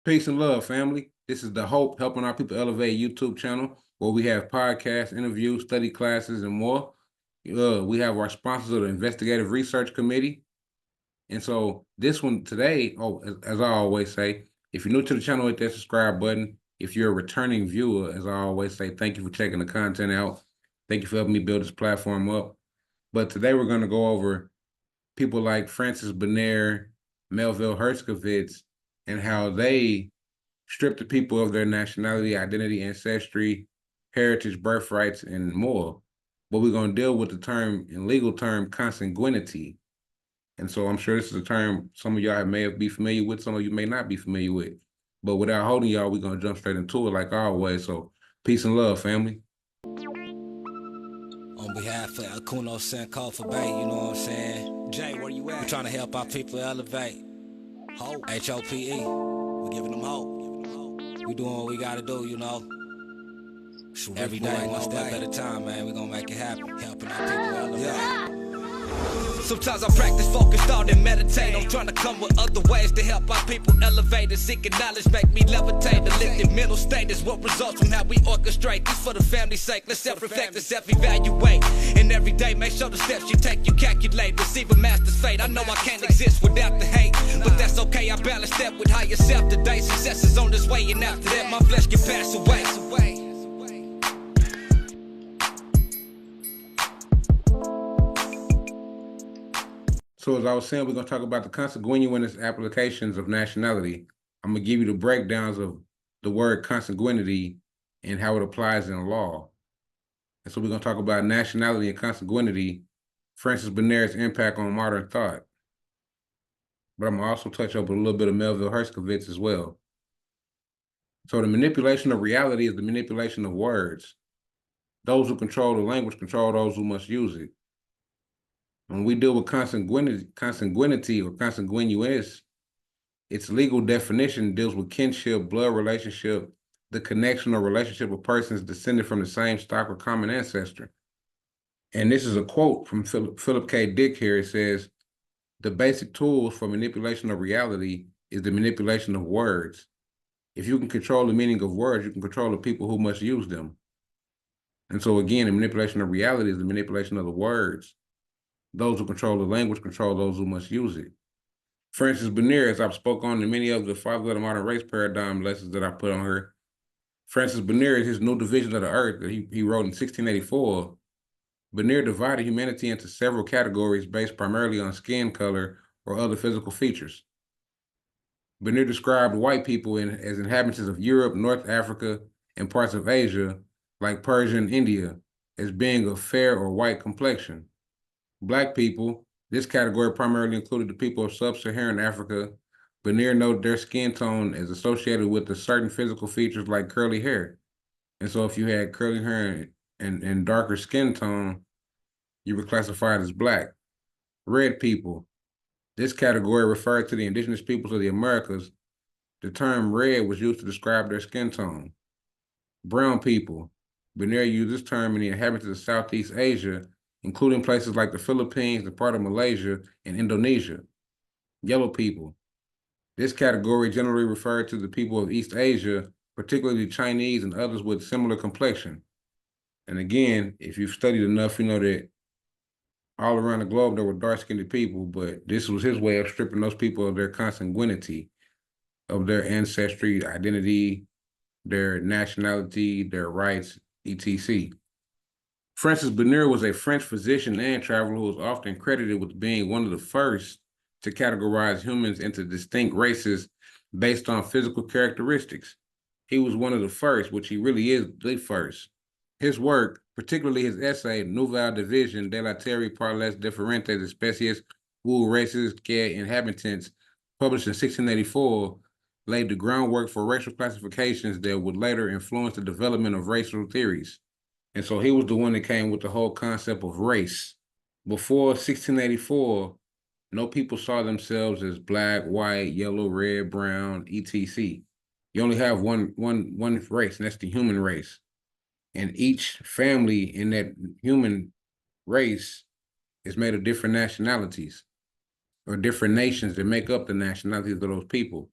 Peace and love, family. This is the Hope Helping Our People Elevate YouTube channel where we have podcasts, interviews, study classes, and more. We have our sponsors of the Investigative Research Committee. And so this one today, as I always say, if you're new to the channel, hit that subscribe button. If you're a returning viewer, as I always say, thank you for checking the content out. Thank you for helping me build this platform up. But today we're going to go over people like Francois Bernier, Melville Herskovitz, and how they strip the people of their nationality, identity, ancestry, heritage, birthrights, and more. But we're going to deal with the term, in legal term, consanguinity. And so I'm sure this is a term some of y'all may be familiar with, some of you may not be familiar with. But without holding y'all, we're going to jump straight into it like always. So peace and love, family. On behalf of Akuno Senko for Bay, you know what I'm saying? Jay, where you at? We're trying to help our people elevate. Hope. H-O-P-E. We're giving them hope. We doing what we gotta do, you know. Every day, one step at a time, man. We gonna make it happen. Helping our people elevate. Yeah. Sometimes I practice focus, thought, and meditate. I'm trying to come with other ways to help our people elevate and seeking knowledge, make me levitate. The lifted mental state is what results from how we orchestrate. This for the family's sake. Let's self-reflect and self-evaluate. And every day, make sure the steps you take, you calculate. Receive a master's fate. I know I can't exist without the hate, but that's okay. I balance that with higher self today. Success is on this way, and after that, my flesh can pass away. So as I was saying, we're going to talk about the consanguineous applications of nationality. I'm going to give you the breakdowns of the word consanguinity and how it applies in law. And so we're going to talk about nationality and consanguinity, Francois Bernier's impact on modern thought. But I'm going to also touch up a little bit of Melville Herskovitz as well. So the manipulation of reality is the manipulation of words. Those who control the language control those who must use it. When we deal with consanguinity or consanguineous, its legal definition deals with kinship, blood relationship, the connection or relationship of persons descended from the same stock or common ancestor. And this is a quote from Philip K. Dick here. It says, the basic tools for manipulation of reality is the manipulation of words. If you can control the meaning of words, you can control the people who must use them. And so again, the manipulation of reality is the manipulation of the words. Those who control the language control those who must use it. Francois Bernier, as I've spoken on in many of the Father of the Modern Race paradigm lessons that I put on her, Francois Bernier is his New Division of the Earth that he wrote in 1684. Bernier divided humanity into several categories based primarily on skin color or other physical features. Bernier described white people as inhabitants of Europe, North Africa, and parts of Asia, like Persia and India, as being of fair or white complexion. Black people, this category primarily included the people of sub-Saharan Africa. Bernier noted their skin tone is associated with the certain physical features like curly hair. And so if you had curly hair and darker skin tone, you were classified as black. Red people, this category referred to the indigenous peoples of the Americas. The term red was used to describe their skin tone. Brown people, Bernier used this term in the inhabitants of Southeast Asia, including places like the Philippines, the part of Malaysia, and Indonesia. Yellow people. This category generally referred to the people of East Asia, particularly Chinese and others with similar complexion. And again, if you've studied enough, you know that all around the globe there were dark-skinned people, but this was his way of stripping those people of their consanguinity, of their ancestry, identity, their nationality, their rights, etc. Francois Bernier was a French physician and traveler who was often credited with being one of the first to categorize humans into distinct races based on physical characteristics. He was one of the first, which he really is the first. His work, particularly his essay, Nouvelle Division de la Terre par les différentes espèces ou races que inhabitants, published in 1684, laid the groundwork for racial classifications that would later influence the development of racial theories. And so he was the one that came with the whole concept of race. Before 1684, no people saw themselves as black, white, yellow, red, brown, etc. You only have one race, and that's the human race. And each family in that human race is made of different nationalities or different nations that make up the nationalities of those people.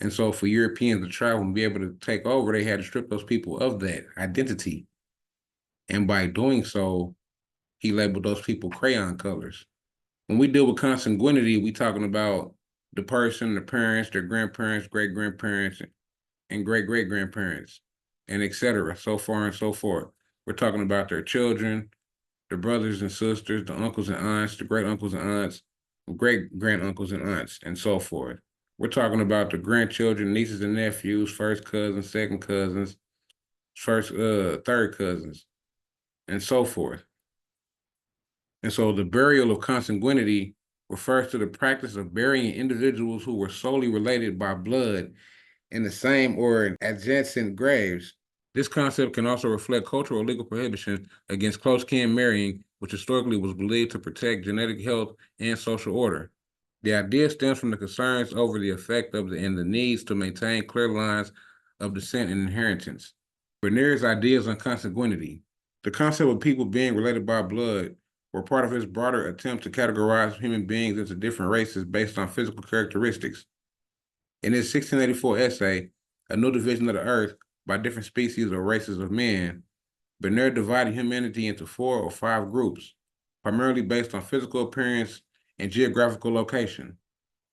And so for Europeans to travel and be able to take over, they had to strip those people of that identity. And by doing so, he labeled those people crayon colors. When we deal with consanguinity, we talking about the person, the parents, their grandparents, great-grandparents, and great-great-grandparents, and et cetera, so far and so forth. We're talking about their children, the brothers and sisters, the uncles and aunts, the great uncles and aunts, great grand uncles and aunts, and so forth. We're talking about the grandchildren, nieces and nephews, first cousins, second cousins, third cousins, and so forth. And so the burial of consanguinity refers to the practice of burying individuals who were solely related by blood in the same or in adjacent graves. This concept can also reflect cultural or legal prohibition against close kin marrying, which historically was believed to protect genetic health and social order. The idea stems from the concerns over the effect of and the needs to maintain clear lines of descent and inheritance. Bernier's ideas on consanguinity. The concept of people being related by blood were part of his broader attempt to categorize human beings into different races based on physical characteristics. In his 1684 essay, A New Division of the Earth by Different Species or Races of Men, Bernier divided humanity into 4 or 5 groups, primarily based on physical appearance and geographical location.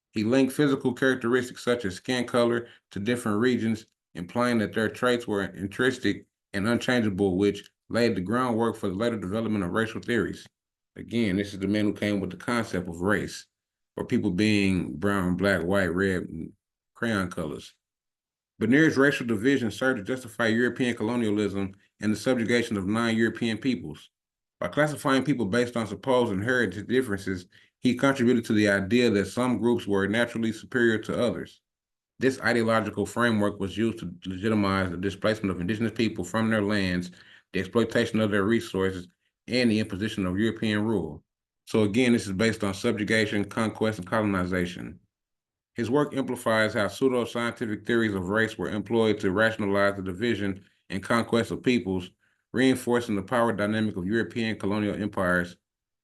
He linked physical characteristics such as skin color to different regions, implying that their traits were intrinsic and unchangeable, which laid the groundwork for the later development of racial theories. Again, this is the man who came with the concept of race, or people being brown, black, white, red, and crayon colors. Bernier's racial division served to justify European colonialism and the subjugation of non-European peoples. By classifying people based on supposed inherited differences, he contributed to the idea that some groups were naturally superior to others. This ideological framework was used to legitimize the displacement of indigenous people from their lands, the exploitation of their resources, and the imposition of European rule. So again, this is based on subjugation, conquest, and colonization. His work amplifies how pseudo-scientific theories of race were employed to rationalize the division and conquest of peoples, reinforcing the power dynamic of European colonial empires.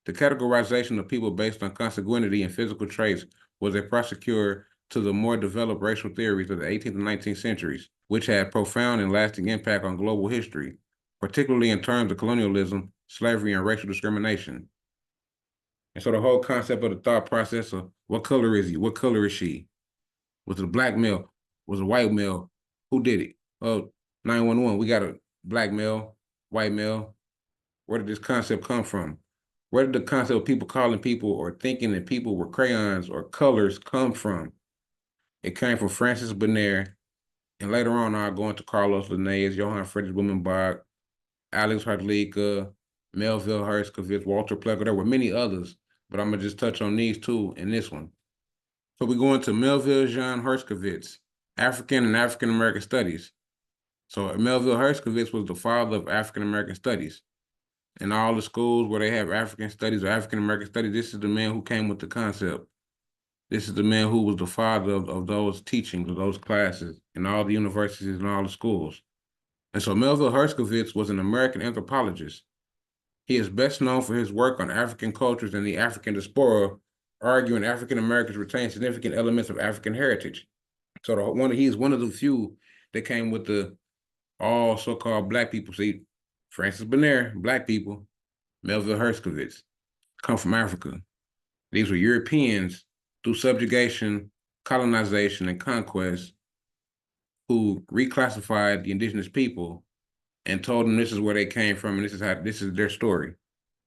The categorization of people based on consanguinity and physical traits was a precursor to the more developed racial theories of the 18th and 19th centuries, which had profound and lasting impact on global history, particularly in terms of colonialism, slavery, and racial discrimination. And so the whole concept of the thought process of what color is he? What color is she? Was it a black male? Was it a white male? Who did it? Oh, 911, we got a black male, white male. Where did this concept come from? Where did the concept of people calling people or thinking that people were crayons or colors come from? It came from Francois Bernier, and later on I'll go into Carlos Linnaeus, Johann Friedrich Blumenbach, Alex Hardlicka, Melville Herskovitz, Walter Plecker. There were many others, but I'm gonna just touch on these two in this one. So we go into Melville Jean Herskovitz, African and African American Studies. So Melville Herskovitz was the father of African American Studies. In all the schools where they have African Studies or African American Studies, this is the man who came with the concept. This is the man who was the father of those teachings, of those classes, in all the universities and all the schools. And so Melville Herskovitz was an American anthropologist. He is best known for his work on African cultures and the African diaspora, arguing African Americans retain significant elements of African heritage. So he's one of the few that came with the all so-called black people. See, Francois Bernier, black people, Melville Herskovitz, come from Africa. These were Europeans through subjugation, colonization, and conquest who reclassified the indigenous people and told them this is where they came from and this is their story.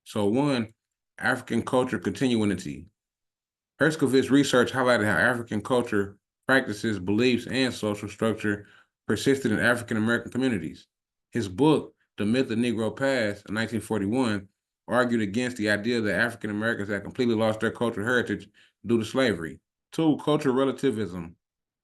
So one, African culture continuity. Herskovitz research highlighted how African culture, practices, beliefs, and social structure persisted in African American communities. His book, The Myth of Negro Past, in 1941, argued against the idea that African Americans had completely lost their cultural heritage due to slavery. Two, cultural relativism.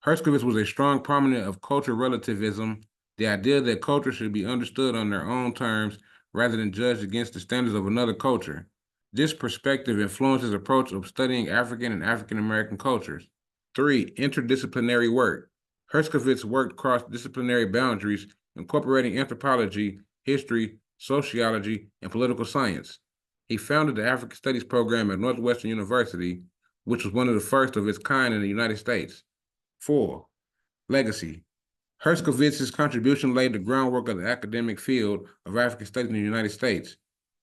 Herskovitz was a strong proponent of cultural relativism, the idea that culture should be understood on their own terms rather than judged against the standards of another culture. This perspective influenced his approach of studying African and African American cultures. Three, interdisciplinary work. Herskovitz worked cross-disciplinary boundaries, incorporating anthropology, history, sociology, and political science. He founded the African Studies program at Northwestern University, which was one of the first of its kind in the United States. Four, Legacy. Herskovits's contribution laid the groundwork of the academic field of African studies in the United States.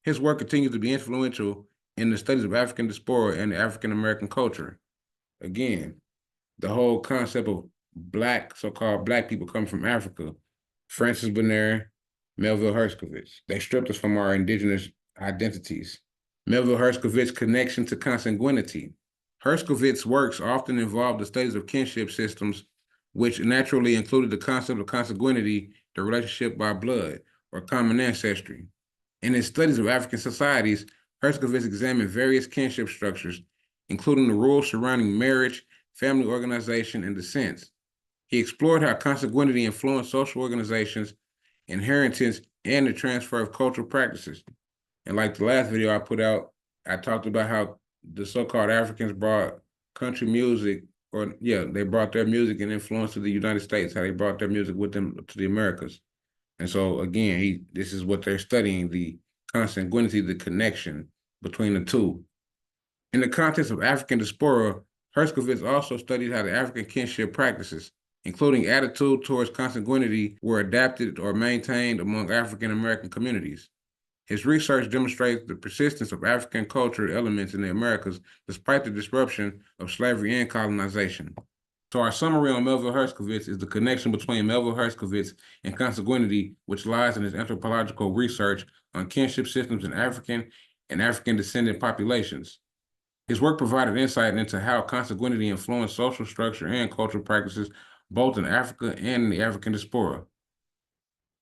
His work continues to be influential in the studies of African diaspora and the African American culture. Again, the whole concept of black, so-called black people coming from Africa, Francois Bernier, Melville Herskovits. They stripped us from our indigenous identities. Melville Herskovits' connection to consanguinity. Herskovits' works often involved the studies of kinship systems, which naturally included the concept of consanguinity, the relationship by blood, or common ancestry. In his studies of African societies, Herskovits examined various kinship structures, including the rules surrounding marriage, family organization, and descent. He explored how consanguinity influenced social organizations, inheritance, and the transfer of cultural practices. And like the last video I put out, I talked about how the so-called Africans brought country music, they brought their music and influence to the United States, how they brought their music with them to the Americas. And so again, this is what they're studying, the consanguinity, the connection between the two. In the context of African diaspora, Herskovits also studied how the African kinship practices, including attitude towards consanguinity, were adapted or maintained among African American communities. His research demonstrates the persistence of African cultural elements in the Americas despite the disruption of slavery and colonization. So our summary on Melville Herskovits is the connection between Melville Herskovits and consanguinity, which lies in his anthropological research on kinship systems in African and African descendant populations. His work provided insight into how consanguinity influenced social structure and cultural practices both in Africa and in the African diaspora.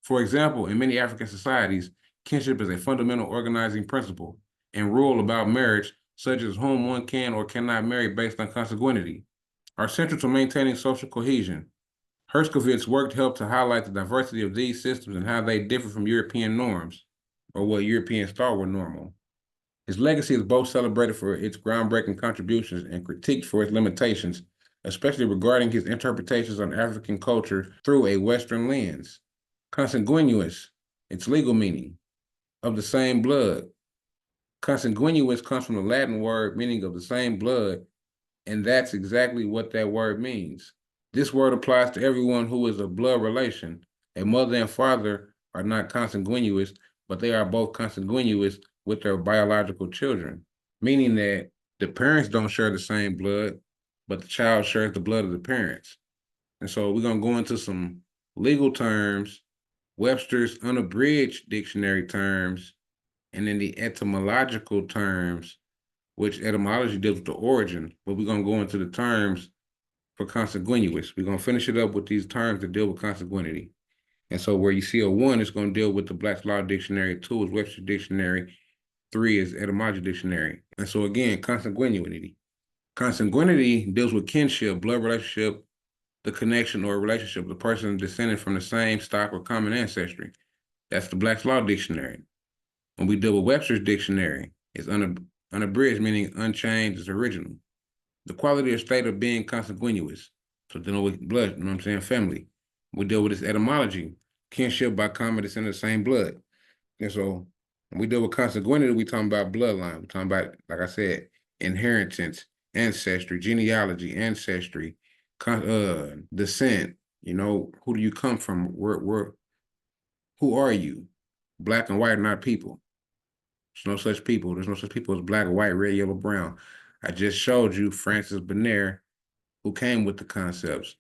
For example, in many African societies, kinship is a fundamental organizing principle, and rule about marriage, such as whom one can or cannot marry based on consanguinity, are central to maintaining social cohesion. Herskovits' work helped to highlight the diversity of these systems and how they differ from European norms, or what Europeans thought were normal. His legacy is both celebrated for its groundbreaking contributions and critiqued for its limitations, especially regarding his interpretations on African culture through a Western lens. Consanguineous, its legal meaning, of the same blood. Consanguineous comes from the Latin word meaning of the same blood, and that's exactly what that word means. This word applies to everyone who is a blood relation. A mother and father are not consanguineous, but they are both consanguineous with their biological children, meaning that the parents don't share the same blood, but the child shares the blood of the parents. And so we're going to go into some legal terms, Webster's unabridged dictionary terms, and then the etymological terms, which etymology deals with the origin, but we're going to go into the terms for consanguineous. We're going to finish it up with these terms that deal with consanguinity. And so where you see a 1, it's going to deal with the Black's Law Dictionary, 2 is Webster's Dictionary, 3 is etymology dictionary. And so again, consanguinity. Consanguinity deals with kinship, blood relationship, the connection or relationship of the person descended from the same stock or common ancestry. That's the Black's Law Dictionary. When we deal with Webster's Dictionary, it's unabridged, meaning unchanged, is original. The quality or state of being consanguineous. So dealing with blood, you know what I'm saying, family. We deal with this etymology, kinship by common descent of the same blood. And so when we deal with consanguinity, we talking about bloodline. We're talking about, like I said, inheritance, ancestry, genealogy, ancestry, descent. You know, who do you come from? Who are you? Black and white are not people. There's no such people. There's no such people as black, white, red, yellow, brown. I just showed you Francois Bernier, who came with the concepts,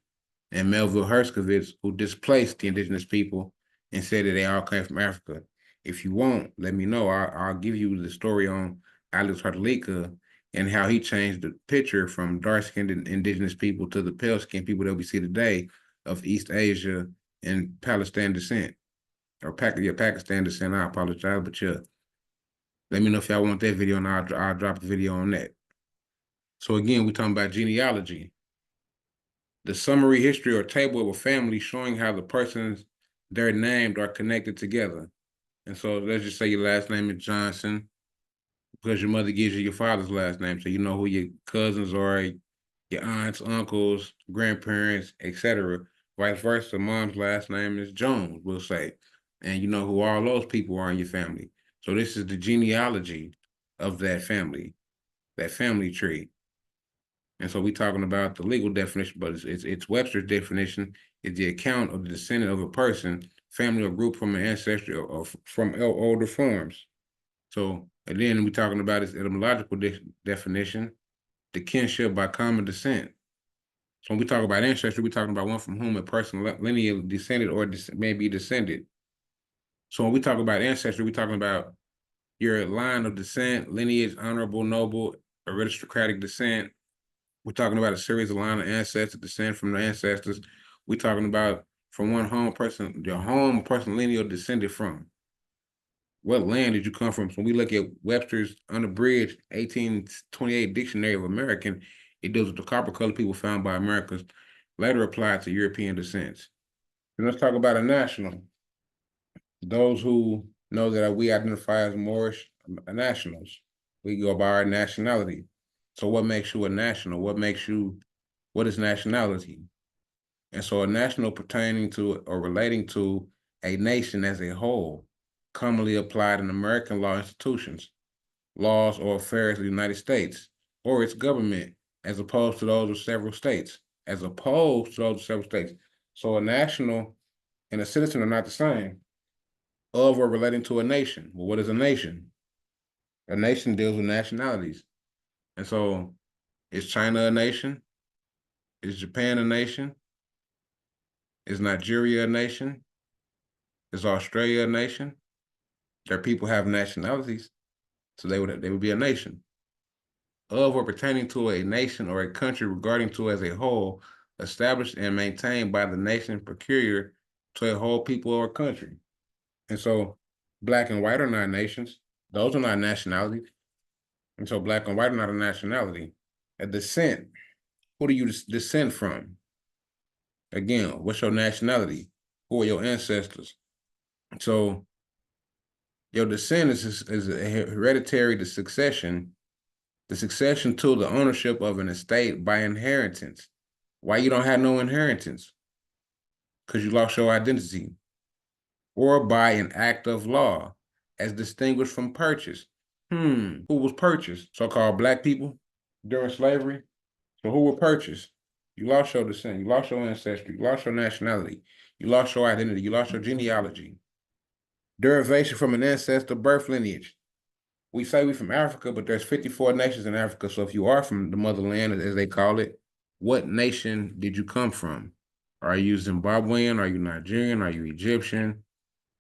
and Melville Herskovits, who displaced the indigenous people and said that they all came from Africa. If you want, let me know. I'll give you the story on Alex Hartalika and how he changed the picture from dark-skinned indigenous people to the pale-skinned people that we see today of East Asia and Palestine descent, or Pakistan descent. I apologize, but yeah. Let me know if y'all want that video, and I'll drop the video on that. So again, we're talking about genealogy. The summary history or table of a family showing how the persons they're named are connected together. And so let's just say your last name is Johnson, because your mother gives you your father's last name, so you know who your cousins are, your aunts, uncles, grandparents, etc. Vice versa, mom's last name is Jones, we'll say, and you know who all those people are in your family. So this is the genealogy of that family tree. And so we're talking about the legal definition, but it's Webster's definition is the account of the descendant of a person, family, or group from an ancestry or from older forms. So, and then we're talking about its etymological definition, the kinship by common descent. So when we talk about ancestry, we're talking about one from whom a person lineage descended or may be descended. So when we talk about ancestry, we're talking about your line of descent, lineage, honorable, noble, aristocratic descent. We're talking about a series of line of ancestors, descend from the ancestors. We're talking about from one home person, your home person lineage descended from. What land did you come from? So when we look at Webster's unabridged 1828 Dictionary of American, it deals with the copper-colored people found by Americans, later applied to European descents. And let's talk about a national. Those who know that we identify as Moorish nationals, we go by our nationality. So what makes you a national? What is nationality? And so a national pertaining to or relating to a nation as a whole, commonly applied in American law institutions, laws or affairs of the United States, or its government, as opposed to those of several states, So a national and a citizen are not the same. Of or relating to a nation. Well, what is a nation? A nation deals with nationalities. And so is China a nation? Is Japan a nation? Is Nigeria a nation? Is Australia a nation? Their people have nationalities, so they would be a nation. Of or pertaining to a nation or a country regarding to as a whole, established and maintained by the nation peculiar to a whole people or country. And so black and white are not nations. Those are not nationalities. And so black and white are not a nationality. A descent, who do you descend from? Again, what's your nationality? Who are your ancestors? So your descent is a hereditary the succession to the ownership of an estate by inheritance. Why you don't have no inheritance? Because you lost your identity. Or by an act of law, as distinguished from purchase. Who was purchased? So-called black people during slavery. So who were purchased? You lost your descent, you lost your ancestry, you lost your nationality, you lost your identity, you lost your genealogy. Derivation from an ancestor birth lineage. We say we from Africa, but there's 54 nations in Africa. So if you are from the motherland, as they call it, what nation did you come from? Are you Zimbabwean? Are you Nigerian? Are you Egyptian?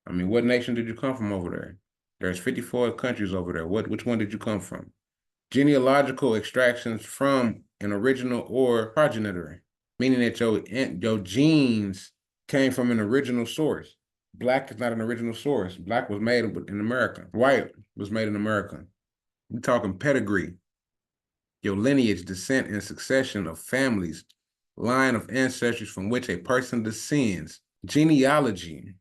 I mean, what nation did you come from over there? There's 54 countries over there. Which one did you come from? Genealogical extractions from an original or progenitor, meaning that your genes came from an original source. Black is not an original source. Black was made in America. White was made in America. We're talking pedigree, your lineage, descent, and succession of families, line of ancestors from which a person descends. Genealogy,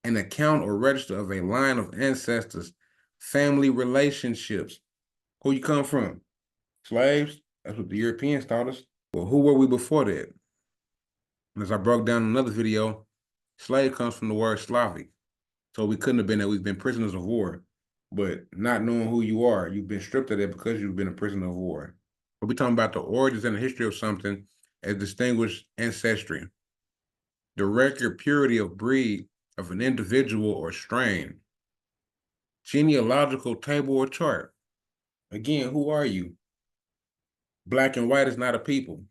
an account or register of a line of ancestors, family relationships. Who you come from? Slaves? That's what the Europeans taught us. Well, who were we before that? As I broke down in another video, slave comes from the word Slavic. So we couldn't have been that. We've been prisoners of war. But not knowing who you are, you've been stripped of that because you've been a prisoner of war. But we're talking about the origins and the history of something as distinguished ancestry. The record purity of breed of an individual or strain. Genealogical table or chart. Again, who are you? Black and white is not a people.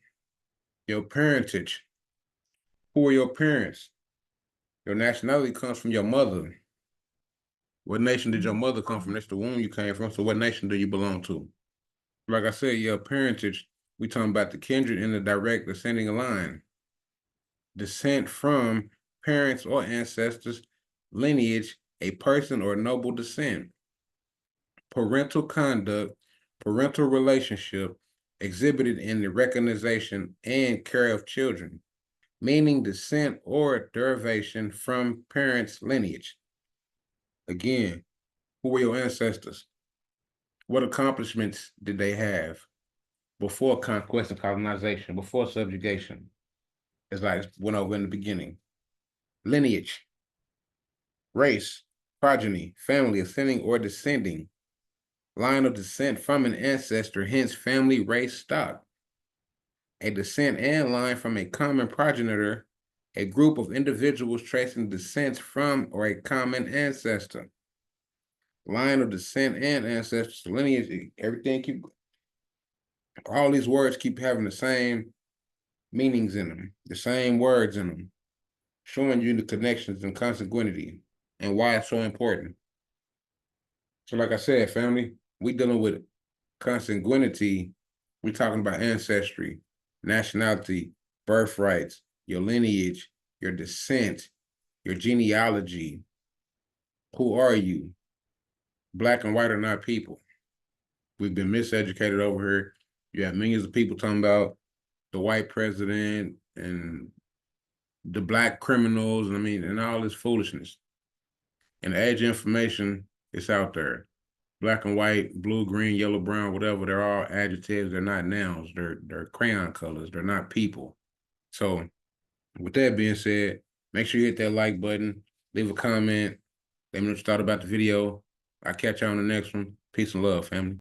Your parentage. Who are your parents? Your nationality comes from your mother. What nation did your mother come from? That's the womb you came from. So what nation do you belong to? Like I said, your parentage, we talking about the kindred in the direct descending line. Descent from parents or ancestors, lineage, a person or noble descent. Parental conduct, parental relationship exhibited in the recognition and care of children, meaning descent or derivation from parents' lineage. Again, who were your ancestors? What accomplishments did they have before conquest and colonization, before subjugation? As I went over in the beginning. Lineage, race, progeny, family, ascending or descending, line of descent from an ancestor, hence family, race, stock. a descent and line from a common progenitor, a group of individuals tracing descent from or a common ancestor. Line of descent and ancestors, lineage, everything all these words keep having the same meanings in them, the same words in them, showing you the connections and consanguinity and why it's so important. So like I said, family, we dealing with consanguinity. We talking about ancestry, nationality, birthrights, your lineage, your descent, your genealogy. Who are you? Black and white are not people. We've been miseducated over here. You have millions of people talking about the white president and the black criminals, and all this foolishness. And the age of information is out there. Black and white, blue, green, yellow, brown, whatever, they're all adjectives. They're not nouns. They're crayon colors. They're not people. So with that being said, make sure you hit that like button, leave a comment, let me know what you thought about the video. I'll catch you on the next one. Peace and love, family.